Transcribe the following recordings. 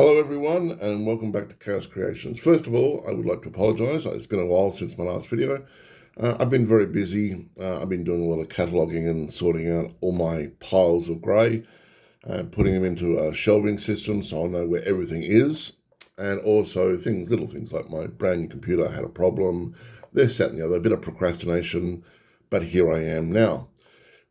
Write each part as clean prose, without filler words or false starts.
Hello everyone and welcome back to Chaos Creations. First of all, I would like to apologise. It's been a while since my last video. I've been very busy. I've been doing a lot of cataloguing and sorting out all my piles of grey and putting them into a shelving system so I know where everything is. And also little things like my brand new computer had a problem. This, that and the other, a bit of procrastination, but here I am now.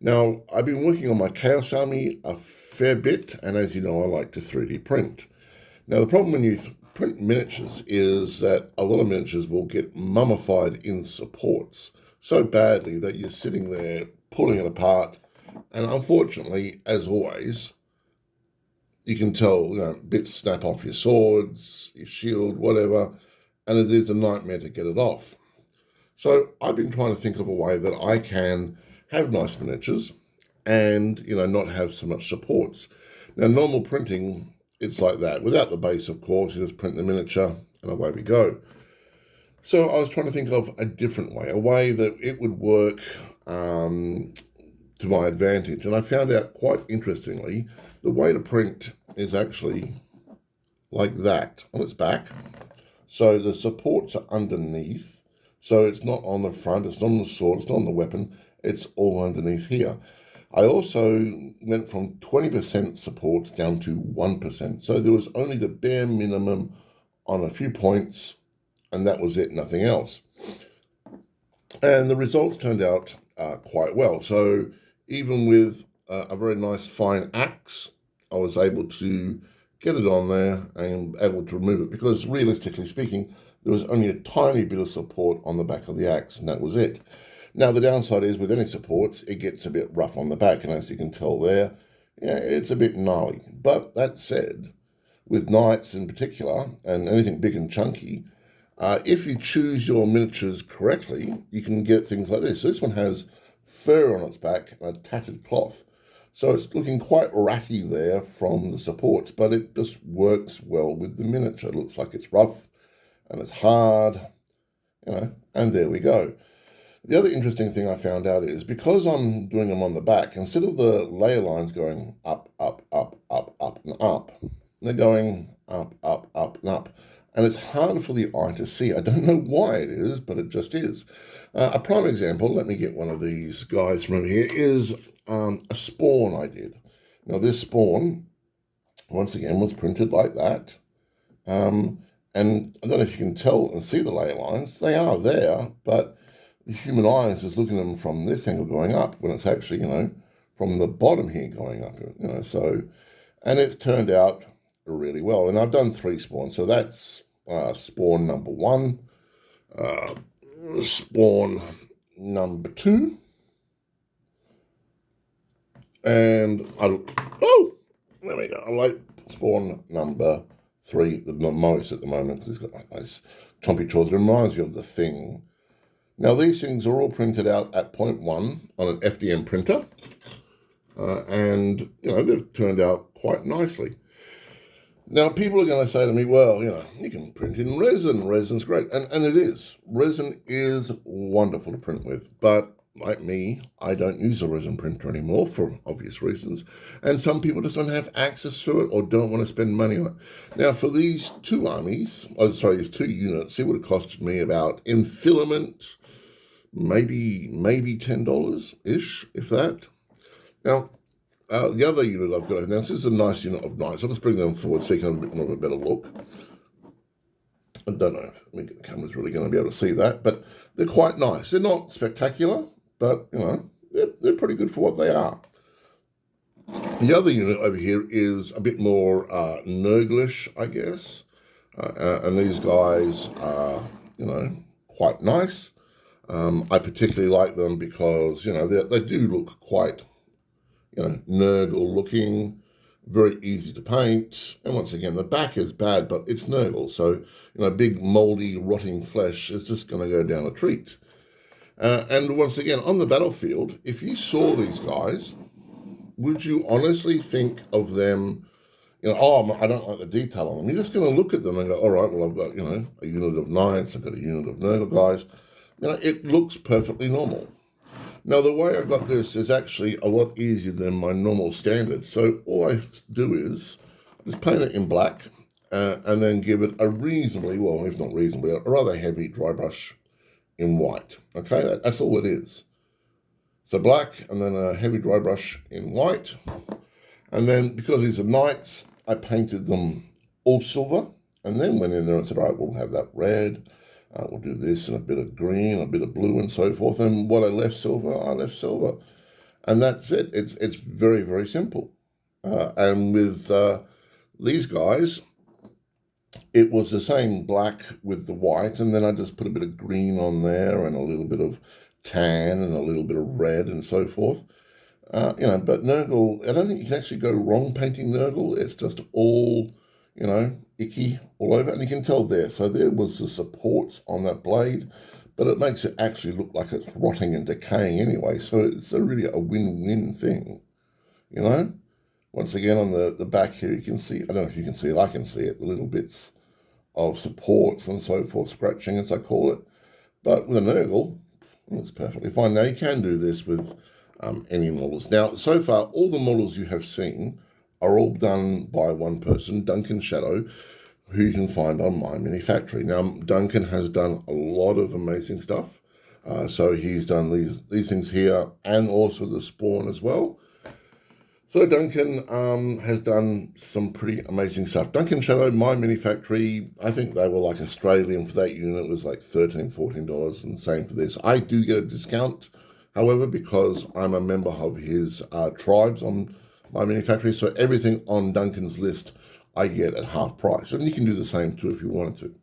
Now, I've been working on my Chaos Army a fair bit, and as you know, I like to 3D print. Now, the problem when you print miniatures is that a lot of miniatures will get mummified in supports so badly that you're sitting there pulling it apart. And unfortunately, as always, you can tell, bits snap off your swords, your shield, whatever, and it is a nightmare to get it off. So I've been trying to think of a way that I can have nice miniatures and, not have so much supports. Now, normal printing, it's like that. Without the base, of course, you just print the miniature and away we go. So I was trying to think of a different way, a way that it would work to my advantage. And I found out, quite interestingly, the way to print is actually like that on its back. So the supports are underneath. So it's not on the front, it's not on the sword, it's not on the weapon, it's all underneath here. I also went from 20% supports down to 1%. So there was only the bare minimum on a few points, and that was it, nothing else. And the results turned out quite well. So even with a very nice fine axe, I was able to get it on there and able to remove it, because realistically speaking, there was only a tiny bit of support on the back of the axe, and that was it. Now, the downside is with any supports, it gets a bit rough on the back, and as you can tell there, it's a bit gnarly. But that said, with knights in particular, and anything big and chunky, if you choose your miniatures correctly, you can get things like this. So this one has fur on its back and a tattered cloth. So it's looking quite ratty there from the supports, but it just works well with the miniature. It looks like it's rough and it's hard, and there we go. The other interesting thing I found out is, because I'm doing them on the back, instead of the layer lines going up, up, up, up, up, and up, they're going up, up, up, and up. And it's hard for the eye to see. I don't know why it is, but it just is. A prime example, let me get one of these guys from over here, is a spawn I did. Now, this spawn, once again, was printed like that. And I don't know if you can tell and see the layer lines. They are there, but the human eyes is looking at them from this angle going up, when it's actually, from the bottom here going up, and it's turned out really well. And I've done 3 spawns, so that's spawn number 1, spawn number 2, and there we go. I like spawn number 3 the most at the moment, because it's got like nice chompy jaws. It reminds me of The Thing. Now, these things are all printed out at 0.1 on an FDM printer, and, they've turned out quite nicely. Now, people are going to say to me, well, you can print in resin. Resin's great, and it is. Resin is wonderful to print with, but like me, I don't use a resin printer anymore for obvious reasons, and some people just don't have access to it or don't want to spend money on it. Now, for these 2 armies, these 2 units, it would have cost me about, in filament, maybe $10-ish, if that. Now, the other unit I've got, now this is a nice unit of knights. I'll just bring them forward so you can have a bit more of a better look. I don't know if the camera's really going to be able to see that, but they're quite nice. They're not spectacular, but, they're pretty good for what they are. The other unit over here is a bit more Nurglish, I guess. And these guys are, quite nice. I particularly like them because, they do look quite, Nurgle looking, very easy to paint. And once again, the back is bad, but it's Nurgle. So, big moldy, rotting flesh is just going to go down a treat. And once again, on the battlefield, if you saw these guys, would you honestly think of them, I don't like the detail on them. You're just going to look at them and go, all right, well, I've got, a unit of knights, I've got a unit of Nurgle guys. It looks perfectly normal. Now, the way I got this is actually a lot easier than my normal standard. So all I do is just paint it in black, and then give it a reasonably, well, if not reasonably, a rather heavy dry brush in white. Okay, that's all it is. So black, and then a heavy dry brush in white. And then, because these are knights, I painted them all silver, and then went in there and said, all right, we'll have that red, we'll do this, and a bit of green, a bit of blue, and so forth. And what I left silver, I left silver. And that's it. It's very, very simple. And with these guys, it was the same black with the white, and then I just put a bit of green on there, and a little bit of tan, and a little bit of red, and so forth. But Nurgle, I don't think you can actually go wrong painting Nurgle. It's just all, icky all over. And you can tell there. So there was the supports on that blade, but it makes it actually look like it's rotting and decaying anyway. So it's really a win-win thing, Once again, on the back here, you can see, I don't know if you can see it, I can see it, the little bits of supports and so forth, scratching as I call it. But with a Nurgle, it's perfectly fine. Now, you can do this with any models. Now, so far, all the models you have seen are all done by one person, Duncan Shadow, who you can find on My Mini Factory. Now, Duncan has done a lot of amazing stuff. So he's done these things here, and also the Spawn as well. So Duncan has done some pretty amazing stuff. Duncan Shadow, My Mini Factory, I think they were like Australian for that unit. It was like $13, $14, and same for this. I do get a discount, however, because I'm a member of his tribes on My Mini Factory. So everything on Duncan's list I get at half price. And you can do the same too if you wanted to.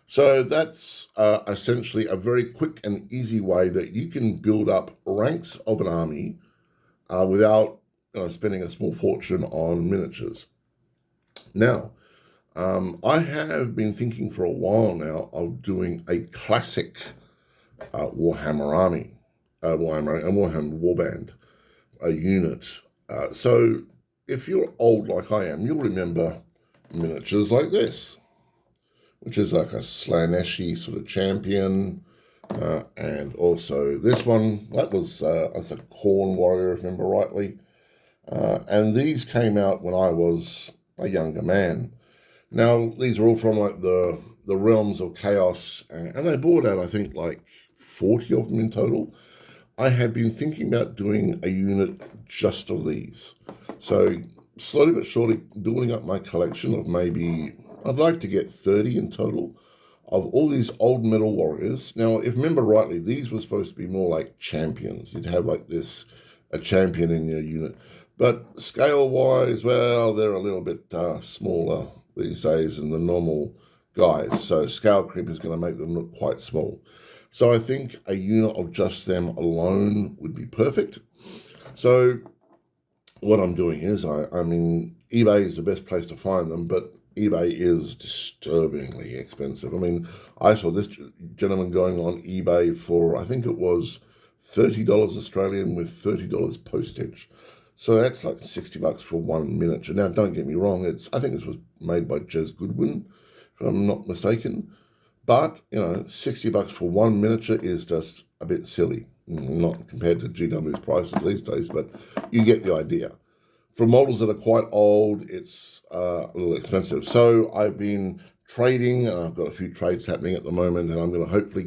So that's essentially a very quick and easy way that you can build up ranks of an army without spending a small fortune on miniatures. Now, I have been thinking for a while now of doing a classic Warhammer Army, Warhammer Warband, a unit. So if you're old like I am, you'll remember miniatures like this, which is like a Slaaneshi sort of champion. And also this one, that was as a Khorne warrior, if I remember rightly. And these came out when I was a younger man. Now, these are all from like the realms of chaos, and they bought out, I think, like 40 of them in total. I have been thinking about doing a unit just of these. So slowly but surely building up my collection of maybe, I'd like to get 30 in total of all these old metal warriors. Now, if I remember rightly, these were supposed to be more like champions. You'd have like a champion in your unit. But scale-wise, well, they're a little bit smaller these days than the normal guys. So scale creep is going to make them look quite small. So I think a unit of just them alone would be perfect. So what I'm doing is, I mean, eBay is the best place to find them, but eBay is disturbingly expensive. I mean, I saw this gentleman going on eBay for, I think it was $30 Australian with $30 postage. So that's like $60 for one miniature. Now, don't get me wrong, I think this was made by Jez Goodwin, if I'm not mistaken. But, $60 for one miniature is just a bit silly, not compared to GW's prices these days, but you get the idea. For models that are quite old, it's a little expensive. So I've been trading, and I've got a few trades happening at the moment, and I'm going to hopefully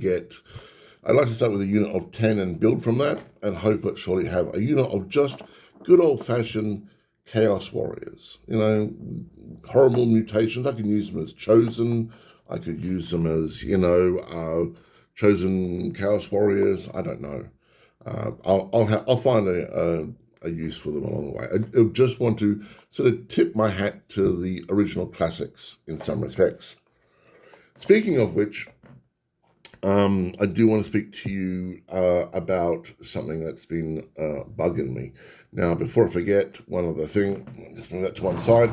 I'd like to start with a unit of 10 and build from that, and hopefully surely have a unit of just good old-fashioned Chaos Warriors. Horrible mutations. I can use them as Chosen. I could use them as, Chosen Chaos Warriors. I don't know. I'll find a use for them along the way. I just want to sort of tip my hat to the original classics in some respects. Speaking of which, I do want to speak to you about something that's been bugging me. Now, before I forget, one other thing, just bring that to one side.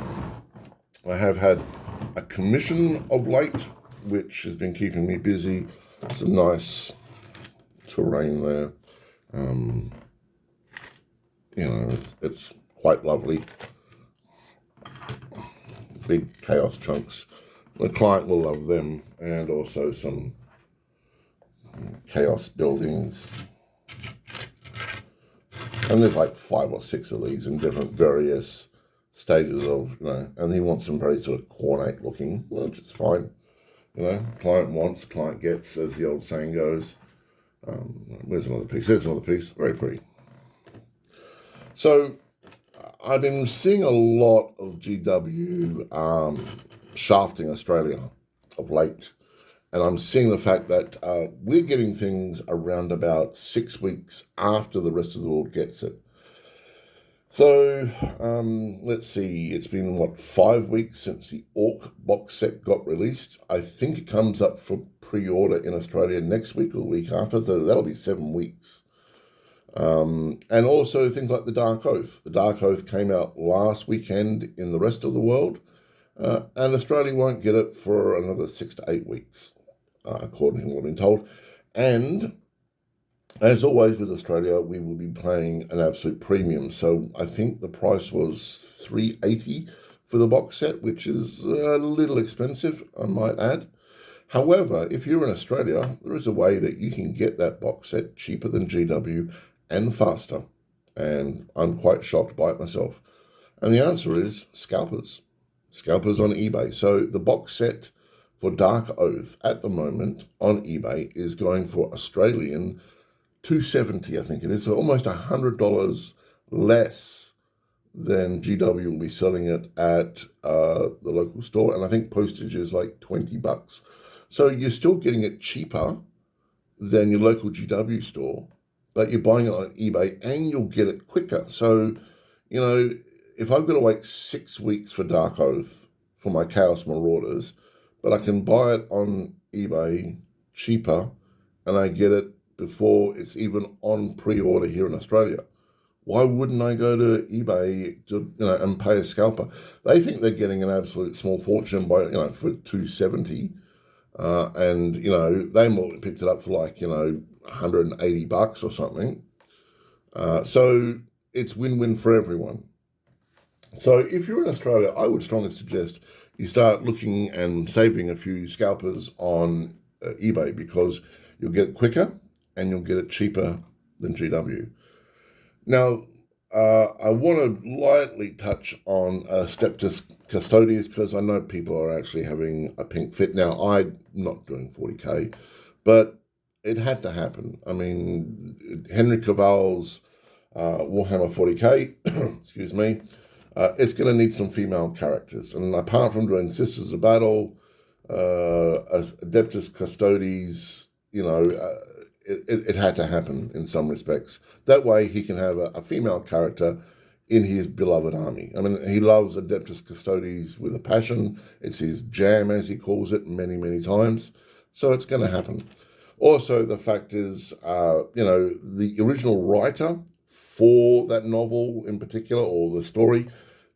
I have had a commission of late, which has been keeping me busy. Some nice terrain there. It's quite lovely. Big chaos chunks. The client will love them, and also some chaos buildings. And there's like 5 or 6 of these in different various stages of, and he wants them very sort of ornate looking, which is fine. Client wants, client gets, as the old saying goes. Where's another piece? There's another piece. Very pretty. So I've been seeing a lot of GW shafting Australia of late. And I'm seeing the fact that we're getting things around about 6 weeks after the rest of the world gets it. So let's see, it's been 5 weeks since the Orc box set got released. I think it comes up for pre-order in Australia next week or the week after, so that'll be 7 weeks. And also things like the Dark Oath. The Dark Oath came out last weekend in the rest of the world, and Australia won't get it for another 6 to 8 weeks, according to what I've been told. And as always with Australia, we will be paying an absolute premium. So I think the price was $380 for the box set, which is a little expensive, I might add. However, if you're in Australia, there is a way that you can get that box set cheaper than GW and faster. And I'm quite shocked by it myself. And the answer is scalpers. Scalpers on eBay. So the box set for Dark Oath at the moment on eBay is going for Australian $270, I think it is, so almost $100 less than GW will be selling it at the local store, and I think postage is like $20. So you're still getting it cheaper than your local GW store, but you're buying it on eBay and you'll get it quicker. So, if I've got to wait 6 weeks for Dark Oath for my Chaos Marauders, but I can buy it on eBay cheaper and I get it before it's even on pre-order here in Australia, why wouldn't I go to eBay and pay a scalper? They think they're getting an absolute small fortune by for $270, and they more picked it up for $180 or something. So it's win-win for everyone. So if you're in Australia, I would strongly suggest you start looking and saving a few scalpers on eBay, because you'll get it quicker and you'll get it cheaper than GW. Now, I want to lightly touch on Steptis Custodes, because I know people are actually having a pink fit. Now, I'm not doing 40k, but it had to happen. I mean, Henry Cavill's Warhammer 40k, excuse me, it's going to need some female characters. And apart from doing Sisters of Battle, Adeptus Custodes, it had to happen in some respects. That way he can have a female character in his beloved army. I mean, he loves Adeptus Custodes with a passion. It's his jam, as he calls it, many, many times. So it's going to happen. Also, the fact is, the original writer for that novel in particular, or the story,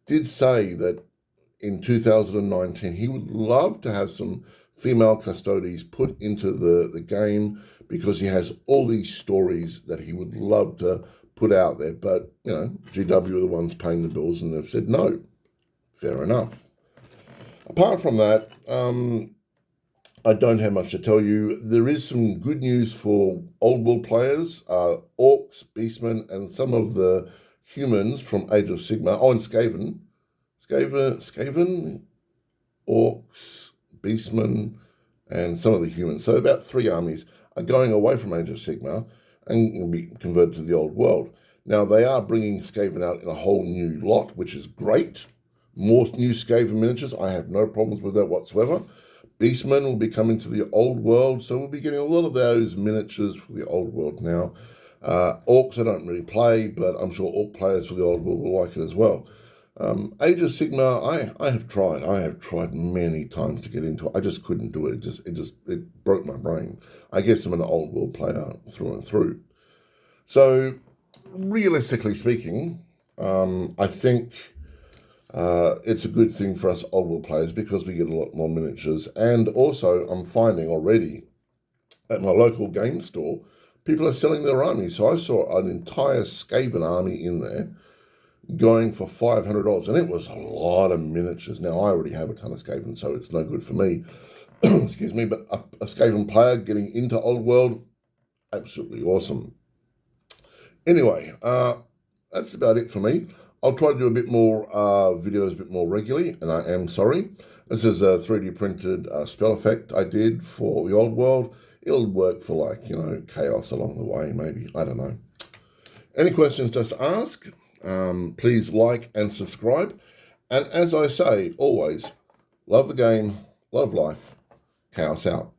did say that in 2019 he would love to have some female Custodes put into the game, because he has all these stories that he would love to put out there. But, GW are the ones paying the bills, and they've said no. Fair enough. Apart from that, I don't have much to tell you. There is some good news for Old World players, Orcs, Beastmen, and some of the humans from Age of Sigmar. Oh, and Skaven, Orcs, Beastmen, and some of the humans. So about 3 armies are going away from Age of Sigmar and will be converted to the Old World. Now, they are bringing Skaven out in a whole new lot, which is great. More new Skaven miniatures. I have no problems with that whatsoever. Beastmen will be coming to the Old World, so we'll be getting a lot of those miniatures for the Old World now. Orcs I don't really play, but I'm sure Orc players for the Old World will like it as well. Age of Sigmar, I have tried many times to get into it. I just couldn't do it. It broke my brain. I guess I'm an Old World player through and through. So, realistically speaking, I think it's a good thing for us Old World players, because we get a lot more miniatures. And also, I'm finding already at my local game store, people are selling their armies. So I saw an entire Skaven army in there going for $500, and it was a lot of miniatures. Now, I already have a ton of Skaven, so it's no good for me. Excuse me, but a Skaven player getting into Old World, absolutely awesome. Anyway, that's about it for me. I'll try to do a bit more videos a bit more regularly, and I am sorry. This is a 3D printed spell effect I did for the old world. It'll work for, like, chaos along the way, maybe. I don't know. Any questions, just ask. Please like and subscribe. And as I say, always, love the game, love life, chaos out.